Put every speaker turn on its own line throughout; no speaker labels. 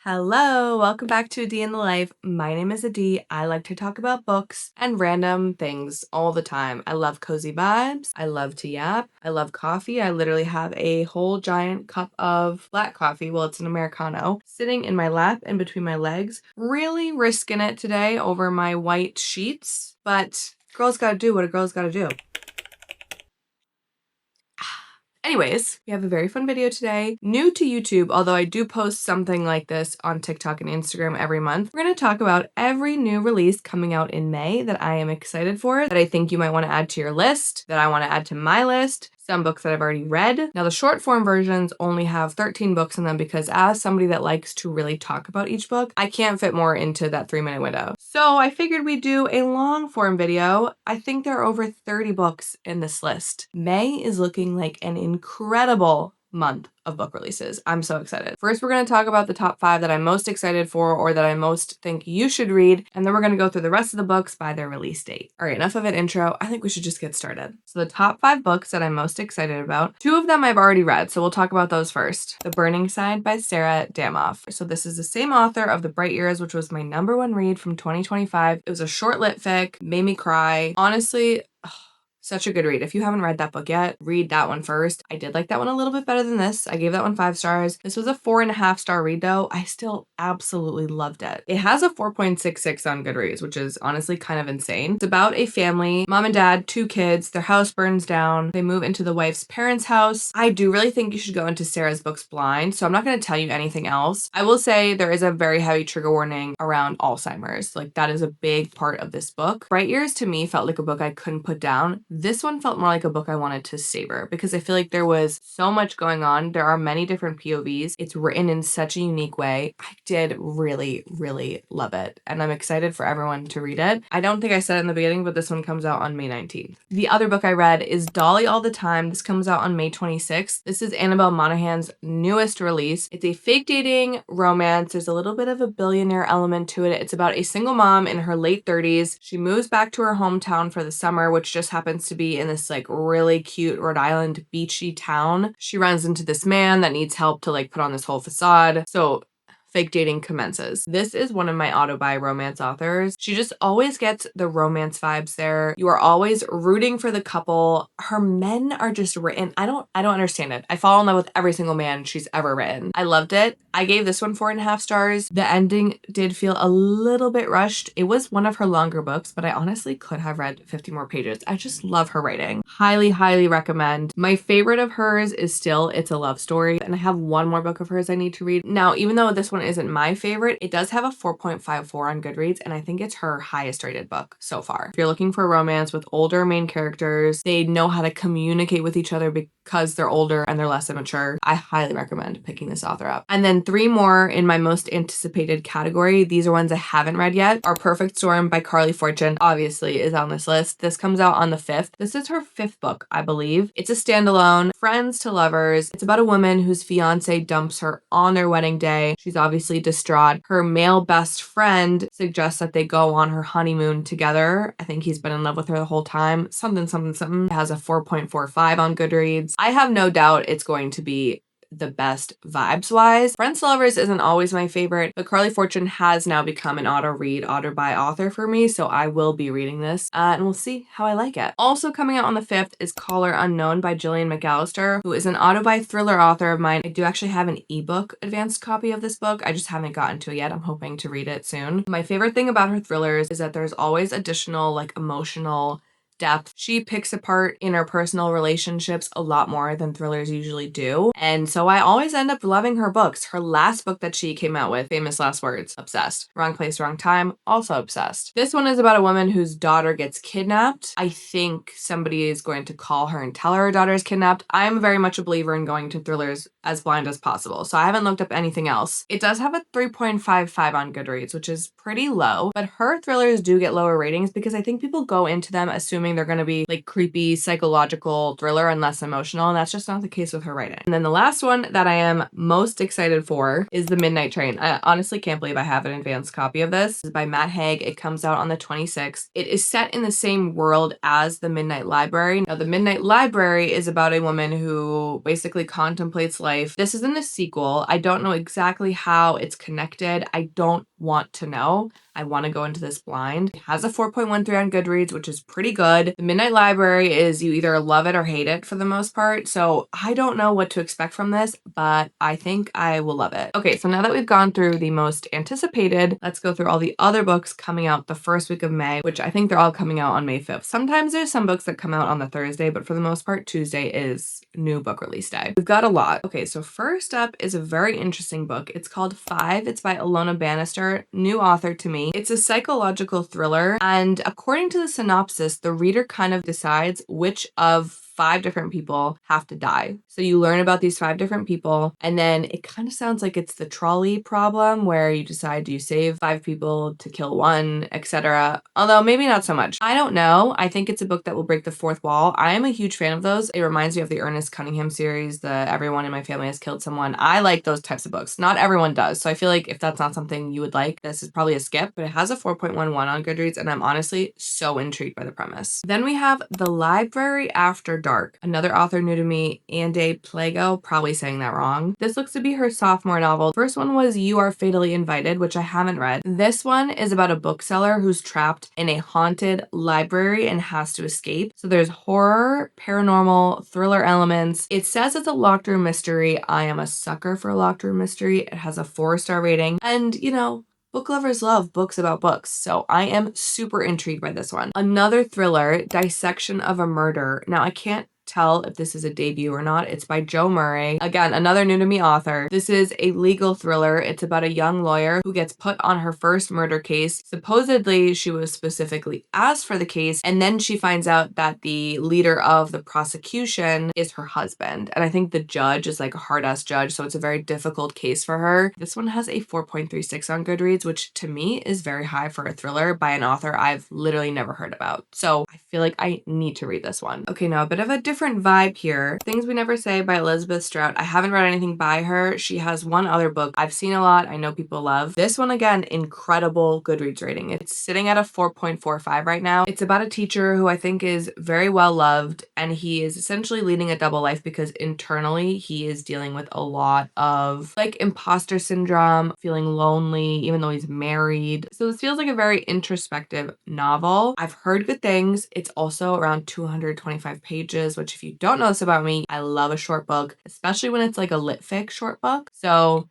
Hello, welcome back to A D in the Life. My name is Adi. I like to talk about books and random things all the time. I love cozy vibes. I love to yap. I love coffee. I literally have a whole giant cup of black coffee. Well, it's an Americano sitting in my lap and between my legs. Really risking it today over my white sheets, but girls gotta do what a girl's gotta do. Anyways, we have a very fun video today. New to YouTube, although I do post something like this on TikTok and Instagram every month. We're going to talk about every new release coming out in May that I am excited for, that I think you might want to add to your list, that I want to add to my list. Some books that I've already read. Now the short form versions only have 13 books in them because as somebody that likes to really talk about each book, I can't fit more into that 3-minute window. So I figured we'd do a long form video. I think there are over 30 books in this list. May is looking like an incredible month of book releases. I'm so excited. First, we're going to talk about the top 5 that I'm most excited for or that I most think you should read, and then we're going to go through the rest of the books by their release date. All right, enough of an intro. I think we should just get started. So the top 5 books that I'm most excited about, 2 of them I've already read, so we'll talk about those first. The Burning Side by Sarah Damoff. So this is the same author of The Bright Years, which was my #1 read from 2025. It was a short lit fic, made me cry. Honestly, such a good read. If you haven't read that book yet, read that one first. I did like that one a little bit better than this. I gave that one 5 stars. This was a 4.5-star read though. I still absolutely loved it. It has a 4.66 on Goodreads, which is honestly kind of insane. It's about a family, mom and dad, 2 kids, their house burns down. They move into the wife's parents' house. I do really think you should go into Sarah's books blind, so I'm not going to tell you anything else. I will say there is a very heavy trigger warning around Alzheimer's. Like that is a big part of this book. Bright Years to me felt like a book I couldn't put down. This one felt more like a book I wanted to savor because I feel like there was so much going on. There are many different POVs. It's written in such a unique way. I did really, really love it. And I'm excited for everyone to read it. I don't think I said it in the beginning, but this one comes out on May 19th. The other book I read is Dolly All the Time. This comes out on May 26th. This is Annabelle Monaghan's newest release. It's a fake dating romance. There's a little bit of a billionaire element to it. It's about a single mom in her late 30s. She moves back to her hometown for the summer, which just happens to be in this like really cute Rhode Island beachy town. She runs into this man that needs help to like put on this whole facade. So fake dating commences. This is one of my auto-buy romance authors. She just always gets the romance vibes there. You are always rooting for the couple. Her men are just written. I don't understand it. I fall in love with every single man she's ever written. I loved it. I gave this one 4.5 stars. The ending did feel a little bit rushed. It was one of her longer books, but I honestly could have read 50 more pages. I just love her writing. Highly, highly recommend. My favorite of hers is still It's a Love Story, and I have one more book of hers I need to read. Now, even though this one isn't my favorite, it does have a 4.54 on Goodreads, and I think it's her highest rated book so far. If you're looking for a romance with older main characters, they know how to communicate with each other because they're older and they're less immature, I highly recommend picking this author up. And then 3 more in my most anticipated category. These are ones I haven't read yet. Our Perfect Storm by Carly Fortune obviously is on this list. This comes out on the 5th. This is her 5th book, I believe. It's a standalone, friends to lovers. It's about a woman whose fiance dumps her on their wedding day. She's obviously distraught. Her male best friend suggests that they go on her honeymoon together. I think he's been in love with her the whole time. Something. It has a 4.45 on Goodreads. I have no doubt it's going to be the best vibes wise. Friends to Lovers isn't always my favorite, but Carly Fortune has now become an auto buy author for me, so I will be reading this and we'll see how I like it. Also coming out on the 5th is Caller Unknown by Gillian McAllister, who is an auto buy thriller author of mine. I do actually have an ebook advanced copy of this book. I just haven't gotten to it yet. I'm hoping to read it soon. My favorite thing about her thrillers is that there's always additional like emotional depth. She picks apart interpersonal relationships a lot more than thrillers usually do. And so I always end up loving her books. Her last book that she came out with, Famous Last Words, obsessed. Wrong Place, Wrong Time, also obsessed. This one is about a woman whose daughter gets kidnapped. I think somebody is going to call her and tell her daughter is kidnapped. I'm very much a believer in going to thrillers as blind as possible, so I haven't looked up anything else. It does have a 3.55 on Goodreads, which is pretty low, but her thrillers do get lower ratings because I think people go into them assuming assuming they're going to be like creepy psychological thriller and less emotional, and that's just not the case with her writing. And then the last one that I am most excited for is The Midnight Train. I honestly can't believe I have an advanced copy of this. It's by Matt Haig. It comes out on the 26th. It is set in the same world as The Midnight Library. Now, The Midnight Library is about a woman who basically contemplates life. This isn't a sequel. I don't know exactly how it's connected. I don't want to know. I want to go into this blind. It has a 4.13 on Goodreads, which is pretty good. The Midnight Library is you either love it or hate it for the most part. So I don't know what to expect from this, but I think I will love it. Okay, so now that we've gone through the most anticipated, let's go through all the other books coming out the first week of May, which I think they're all coming out on May 5th. Sometimes there's some books that come out on the Thursday, but for the most part, Tuesday is new book release day. We've got a lot. Okay, so first up is a very interesting book. It's called 5. It's by Alona Bannister, new author to me. It's a psychological thriller, and according to the synopsis, the reader kind of decides which of 5 different people have to die. So you learn about these 5 different people, and then it kind of sounds like it's the trolley problem where you decide, do you save 5 people to kill 1, etc. Although maybe not so much. I don't know. I think it's a book that will break the 4th wall. I am a huge fan of those. It reminds me of the Ernest Cunningham series, the Everyone in My Family Has Killed Someone. I like those types of books. Not everyone does. So I feel like if that's not something you would like, this is probably a skip, but it has a 4.11 on Goodreads, and I'm honestly so intrigued by the premise. Then we have The Library After Dark, another author new to me, Ande Plago, probably saying that wrong. This looks to be her sophomore novel. First one was You Are Fatally Invited, which I haven't read. This one is about a bookseller who's trapped in a haunted library and has to escape. So there's horror, paranormal, thriller elements. It says it's a locked room mystery. I am a sucker for a locked room mystery. It has a 4-star rating. And, you know, book lovers love books about books, so I am super intrigued by this one. Another thriller, Dissection of a Murder. Now, I can't tell if this is a debut or not. It's by Jo Murray. Again, another new to me author. This is a legal thriller. It's about a young lawyer who gets put on her first murder case. Supposedly, she was specifically asked for the case, and then she finds out that the leader of the prosecution is her husband. And I think the judge is like a hard-ass judge, so it's a very difficult case for her. This one has a 4.36 on Goodreads, which to me is very high for a thriller by an author I've literally never heard about. So I feel like I need to read this one. Okay, now a bit of a different vibe here. Things We Never Say by Elizabeth Strout. I haven't read anything by her. She has one other book I've seen a lot, I know people love. This one, again, incredible Goodreads rating. It's sitting at a 4.45 right now. It's about a teacher who I think is very well loved, and he is essentially leading a double life because internally he is dealing with a lot of like imposter syndrome, feeling lonely even though he's married. So this feels like a very introspective novel. I've heard good things. It's also around 225 pages, which if you don't know this about me, I love a short book, especially when it's like a litfic short book. So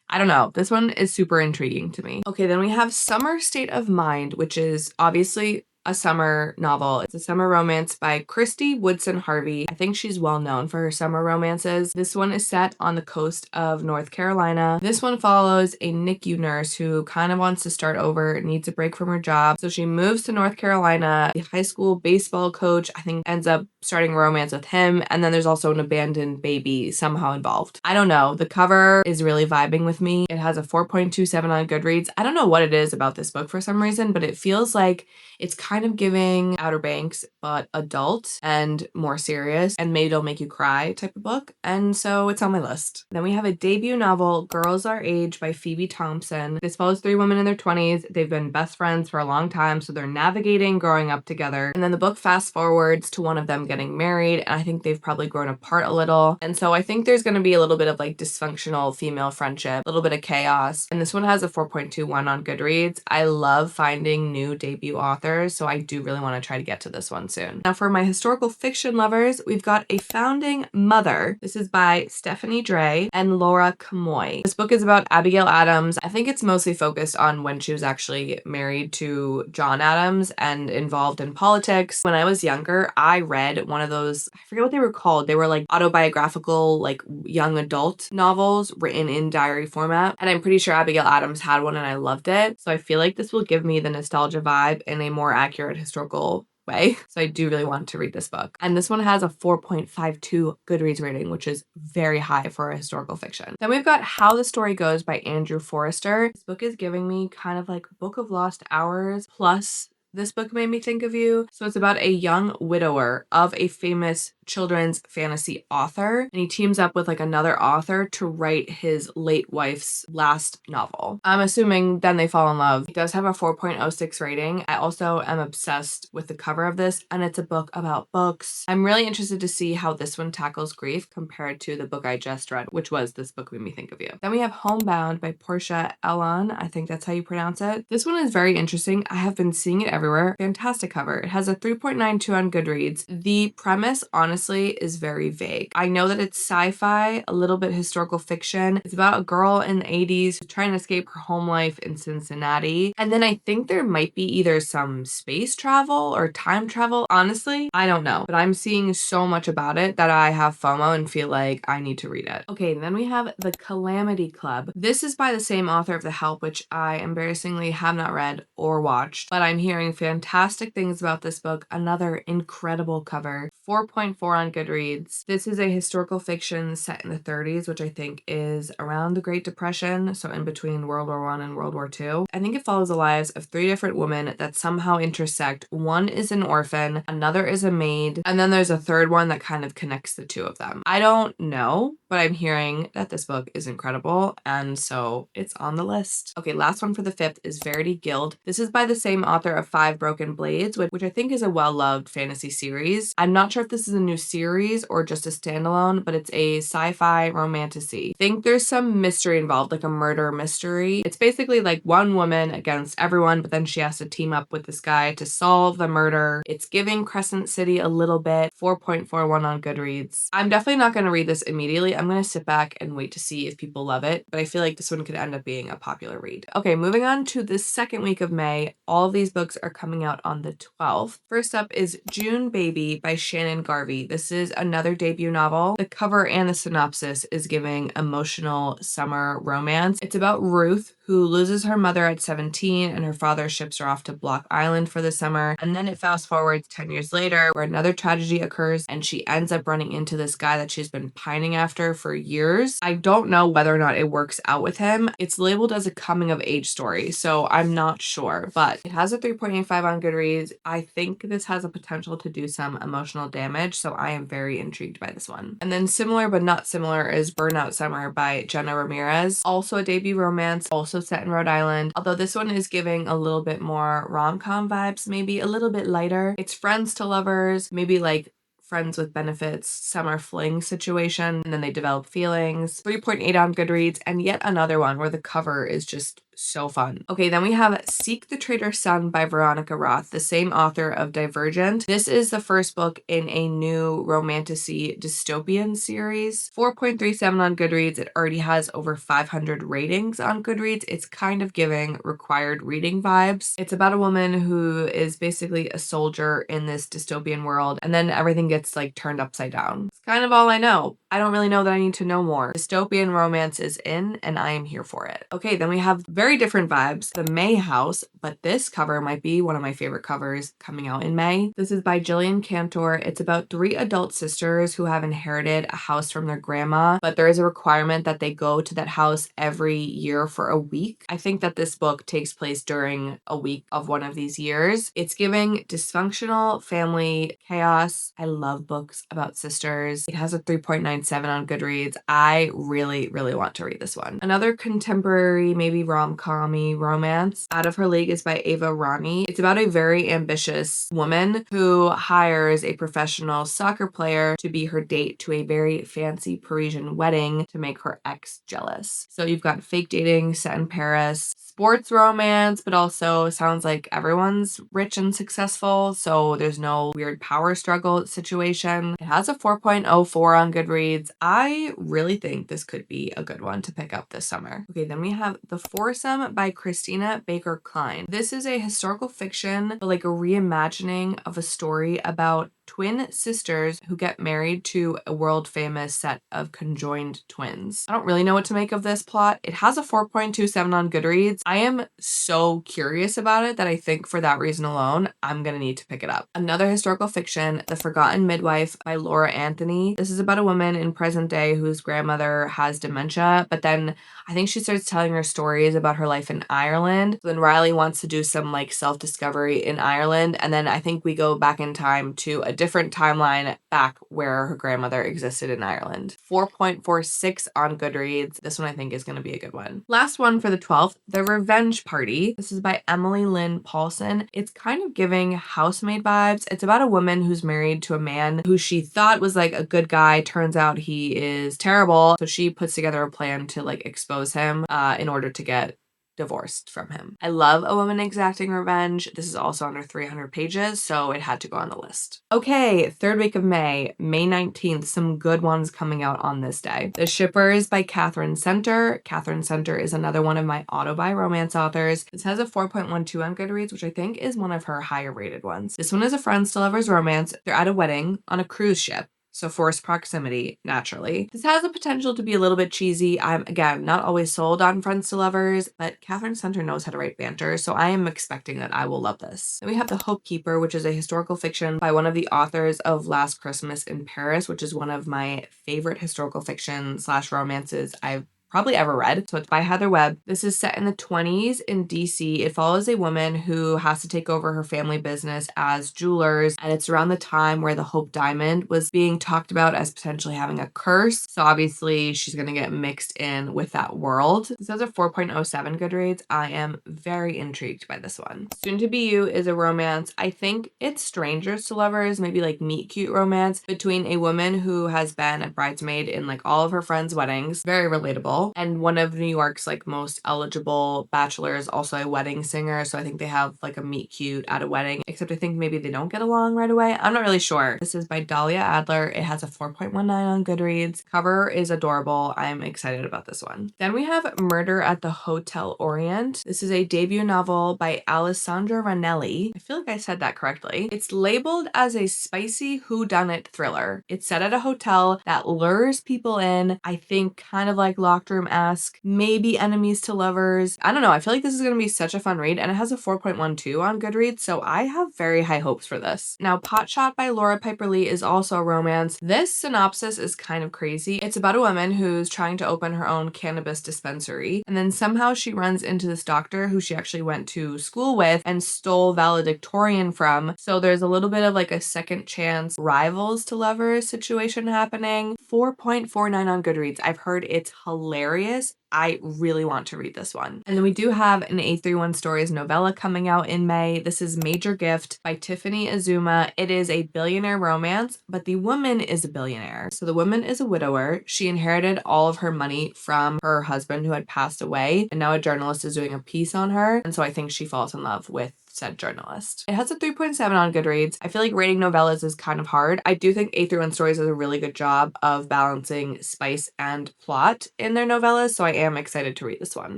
I don't know. This one is super intriguing to me. Okay, then we have Summer State of Mind, which is obviously a summer novel. It's a summer romance by Christy Woodson Harvey. I think she's well known for her summer romances. This one is set on the coast of North Carolina. This one follows a NICU nurse who kind of wants to start over, needs a break from her job. So she moves to North Carolina. The high school baseball coach, I think, ends up starting a romance with him. And then there's also an abandoned baby somehow involved. I don't know. The cover is really vibing with me. It has a 4.27 on Goodreads. I don't know what it is about this book for some reason, but it feels like it's kind of giving Outer Banks, but adult and more serious, and maybe it'll make you cry type of book. And so it's on my list. Then we have a debut novel, Girls Our Age by Phoebe Thompson. This follows 3 women in their 20s. They've been best friends for a long time, so they're navigating growing up together. And then the book fast forwards to one of them getting married, and I think they've probably grown apart a little. And so I think there's going to be a little bit of like dysfunctional female friendship, a little bit of chaos. And this one has a 4.21 on Goodreads. I love finding new debut authors, so I do really want to try to get to this one soon. Now for my historical fiction lovers, we've got A Founding Mother. This is by Stephanie Dre and Laura Camoy. This book is about Abigail Adams. I think it's mostly focused on when she was actually married to John Adams and involved in politics. When I was younger, I read one of those, I forget what they were called. They were like autobiographical, like young adult novels written in diary format. And I'm pretty sure Abigail Adams had one and I loved it. So I feel like this will give me the nostalgia vibe in a more accurate historical way. So I do really want to read this book. And this one has a 4.52 Goodreads rating, which is very high for a historical fiction. Then we've got How the Story Goes by Andrew Forrester. This book is giving me kind of like Book of Lost Hours plus This book made me think of you. So it's about a young widower of a famous children's fantasy author, and he teams up with like another author to write his late wife's last novel. I'm assuming then they fall in love. It does have a 4.06 rating. I also am obsessed with the cover of this, and it's a book about books. I'm really interested to see how this one tackles grief compared to the book I just read, which was This Book Made Me Think of You. Then we have Homebound by Portia Elon. I think that's how you pronounce it. This one is very interesting. I have been seeing it everywhere. Fantastic cover. It has a 3.92 on Goodreads. The premise, honestly, is very vague. I know that it's sci-fi, a little bit historical fiction. It's about a girl in the 80s trying to escape her home life in Cincinnati. And then I think there might be either some space travel or time travel. Honestly, I don't know, but I'm seeing so much about it that I have FOMO and feel like I need to read it. Okay, and then we have The Calamity Club. This is by the same author of The Help, which I embarrassingly have not read or watched, but I'm hearing fantastic things about this book. Another incredible cover. 4.4 on Goodreads. This is a historical fiction set in the 30s, which I think is around the Great Depression, so in between World War I and World War II. I think it follows the lives of 3 different women that somehow intersect. One is an orphan, another is a maid, and then there's a third one that kind of connects the two of them. I don't know, but I'm hearing that this book is incredible, and so it's on the list. Okay, last one for the 5th is Verity Guild. This is by the same author of Five Broken Blades, which I think is a well-loved fantasy series. I'm not sure if this is a new series or just a standalone, but it's a sci-fi romantasy. I think there's some mystery involved, like a murder mystery. It's basically like one woman against everyone, but then she has to team up with this guy to solve the murder. It's giving Crescent City a little bit. 4.41 on Goodreads. I'm definitely not going to read this immediately. I'm going to sit back and wait to see if people love it, but I feel like this one could end up being a popular read. Okay, moving on to the second week of May. All of these books are coming out on the 12th. First up is June Baby by Shannon Garvey. This is another debut novel. The cover and the synopsis is giving emotional summer romance. It's about Ruth, who loses her mother at 17 and her father ships her off to Block Island for the summer. And then it fast forwards 10 years later where another tragedy occurs and she ends up running into this guy that she's been pining after for years. I don't know whether or not it works out with him. It's labeled as a coming of age story, so I'm not sure, but it has a 3.85 on Goodreads. I think this has a potential to do some emotional damage, so I am very intrigued by this one. And then similar but not similar is Burnout Summer by Jenna Ramirez. Also a debut romance, also set in Rhode Island, although this one is giving a little bit more rom-com vibes, maybe a little bit lighter. It's friends to lovers, maybe like friends with benefits, summer fling situation, and then they develop feelings. 3.8 on Goodreads, and yet another one where the cover is just so fun. Okay, then we have Seek the Traitor's Son by Veronica Roth, the same author of Divergent. This is the first book in a new romantasy dystopian series. 4.37 on Goodreads. It already has over 500 ratings on Goodreads. It's kind of giving required reading vibes. It's about a woman who is basically a soldier in this dystopian world, and then everything gets like turned upside down. It's kind of all I know. I don't really know that I need to know more. Dystopian romance is in, and I am here for it. Okay, then we have very different vibes. The May House, but this cover might be one of my favorite covers coming out in May. This is by Jillian Cantor. It's about 3 adult sisters who have inherited a house from their grandma, but there is a requirement that they go to that house every year for a week. I think that this book takes place during a week of one of these years. It's giving dysfunctional family chaos. I love books about sisters. It has a 3.97 on Goodreads. I really, really want to read this one. Another contemporary, maybe rom-com-y romance, Out of Her League, is by Ava Rani. It's about a very ambitious woman who hires a professional soccer player to be her date to a very fancy Parisian wedding to make her ex jealous. So you've got fake dating set in Paris, sports romance, but also sounds like everyone's rich and successful, so there's no weird power struggle situation. It has a 4.04 on Goodreads. I really think this could be a good one to pick up this summer. Okay, then we have The Foursome by Christina Baker Klein. This is a historical fiction, but like a reimagining of a story about twin sisters who get married to a world famous set of conjoined twins. I don't really know what to make of this plot. It has a 4.27 on Goodreads. I am so curious about it that I think for that reason alone, I'm gonna need to pick it up. Another historical fiction, The Forgotten Midwife by Laura Anthony. This is about a woman in present day whose grandmother has dementia, but then I think she starts telling her stories about her life in Ireland. So then Riley wants to do some like self-discovery in Ireland. And then I think we go back in time to a different timeline back where her grandmother existed in Ireland. 4.46 on Goodreads. This one I think is going to be a good one. Last one for the 12th, The Revenge Party. This is by Emily Lynn Paulson. It's kind of giving housemaid vibes. It's about a woman who's married to a man who she thought was like a good guy. Turns out he is terrible. So she puts together a plan to like expose him in order to get divorced from him. I love a woman exacting revenge. This is also under 300 pages, so it had to go on the list. Okay, third week of May, May 19th, some good ones coming out on this day. The Shippers by Catherine Center. Catherine Center is another one of my auto-buy romance authors. This has a 4.12 on Goodreads, which I think is one of her higher rated ones. This one is a friends to lovers romance. They're at a wedding on a cruise ship. So forced proximity, naturally. This has the potential to be a little bit cheesy. I'm, again, not always sold on friends to lovers, but Catherine Center knows how to write banter, so I am expecting that I will love this. Then we have The Hope Keeper, which is a historical fiction by one of the authors of Last Christmas in Paris, which is one of my favorite historical fiction / romances I've probably ever read. So it's by Heather Webb. This is set in the 20s in DC. It follows a woman who has to take over her family business as jewelers, and it's around the time where the Hope Diamond was being talked about as potentially having a curse. So obviously she's going to get mixed in with that world. This has a 4.07 Goodreads. I am very intrigued by this one. Soon to Be You is a romance. I think it's strangers to lovers, maybe like meet cute romance between a woman who has been a bridesmaid in like all of her friends' weddings. Very relatable. And one of New York's like most eligible bachelors, also a wedding singer. So I think they have like a meet cute at a wedding, except I think maybe they don't get along right away. I'm not really sure. This is by Dahlia Adler. It has a 4.19 on Goodreads. Cover is adorable. I'm excited about this one. Then we have Murder at the Hotel Orient. This is a debut novel by Alessandra Ranelli. I feel like I said that correctly. It's labeled as a spicy whodunit thriller. It's set at a hotel that lures people in, I think kind of like Locked Room-esque, maybe enemies to lovers. I don't know. I feel like this is going to be such a fun read, and it has a 4.12 on Goodreads, so I have very high hopes for this. Now, Pot Shot by Laura Piper Lee is also a romance. This synopsis is kind of crazy. It's about a woman who's trying to open her own cannabis dispensary, and then somehow she runs into this doctor who she actually went to school with and stole valedictorian from. So there's a little bit of like a second chance rivals to lovers situation happening. 4.49 on Goodreads. I've heard it's hilarious. I really want to read this one. And then we do have an A31 Stories novella coming out in May. This is Major Gift by Tiffany Azuma. It is a billionaire romance, but the woman is a billionaire. So the woman is a widower. She inherited all of her money from her husband who had passed away, and now a journalist is doing a piece on her. And so I think she falls in love with said journalist. It has a 3.7 on Goodreads. I feel like rating novellas is kind of hard. I do think A31 Stories does a really good job of balancing spice and plot in their novellas, so I am excited to read this one.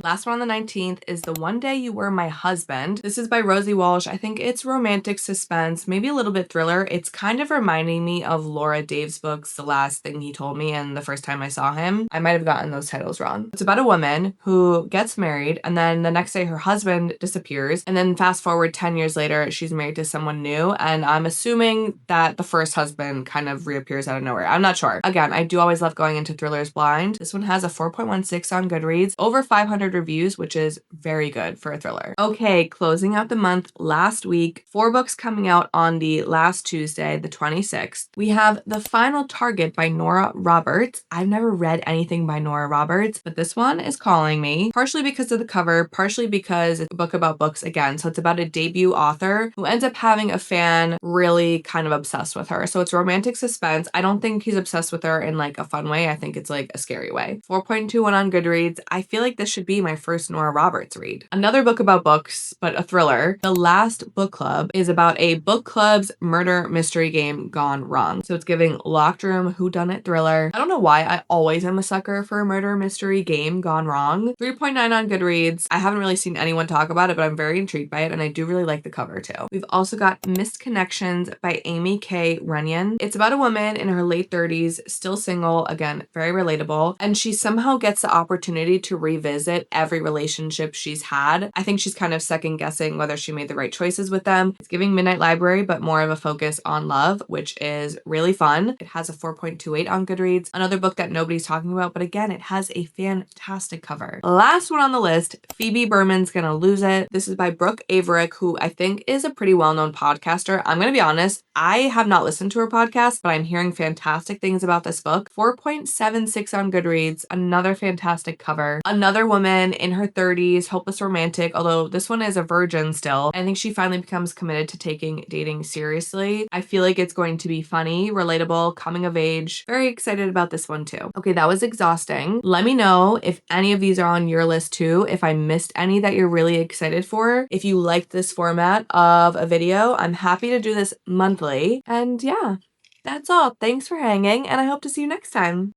Last one on the 19th is The One Day You Were My Husband. This is by Rosie Walsh. I think it's romantic suspense, maybe a little bit thriller. It's kind of reminding me of Laura Dave's books, The Last Thing He Told Me and The First Time I Saw Him. I might have gotten those titles wrong. It's about a woman who gets married, and then the next day her husband disappears, and then fast forward 10 years later, she's married to someone new, and I'm assuming that the first husband kind of reappears out of nowhere. I'm not sure. Again, I do always love going into thrillers blind. This one has a 4.16 on Goodreads, over 500 reviews, which is very good for a thriller. Okay, closing out the month last week, 4 books coming out on the last Tuesday, the 26th. We have The Final Target by Nora Roberts. I've never read anything by Nora Roberts, but this one is calling me, partially because of the cover, partially because it's a book about books again. So it's about a debut author who ends up having a fan really kind of obsessed with her. So it's romantic suspense. I don't think he's obsessed with her in like a fun way. I think it's like a scary way. 4.21 on Goodreads. Goodreads. I feel like this should be my first Nora Roberts read. Another book about books, but a thriller. The Last Book Club is about a book club's murder mystery game gone wrong. So it's giving locked room whodunit thriller. I don't know why I always am a sucker for a murder mystery game gone wrong. 3.9 on Goodreads. I haven't really seen anyone talk about it, but I'm very intrigued by it, and I do really like the cover too. We've also got Missed Connections by Amy K. Runyon. It's about a woman in her late 30s, still single, again, very relatable, and she somehow gets the opportunity to revisit every relationship she's had. I think she's kind of second guessing whether she made the right choices with them. It's giving Midnight Library, but more of a focus on love, which is really fun. It has a 4.28 on Goodreads. Another book that nobody's talking about, but again, it has a fantastic cover. Last one on the list, Phoebe Berman's Gonna Lose It. This is by Brooke Averick, who I think is a pretty well-known podcaster. I'm gonna be honest, I have not listened to her podcast, but I'm hearing fantastic things about this book. 4.76 on Goodreads, another fantastic cover. Another woman in her 30s, hopeless romantic, although this one is a virgin still. I think she finally becomes committed to taking dating seriously. I feel like it's going to be funny, relatable, coming of age. Very excited about this one too. Okay, that was exhausting. Let me know if any of these are on your list too, if I missed any that you're really excited for. If you liked this format of a video, I'm happy to do this monthly. And yeah, that's all. Thanks for hanging, and I hope to see you next time.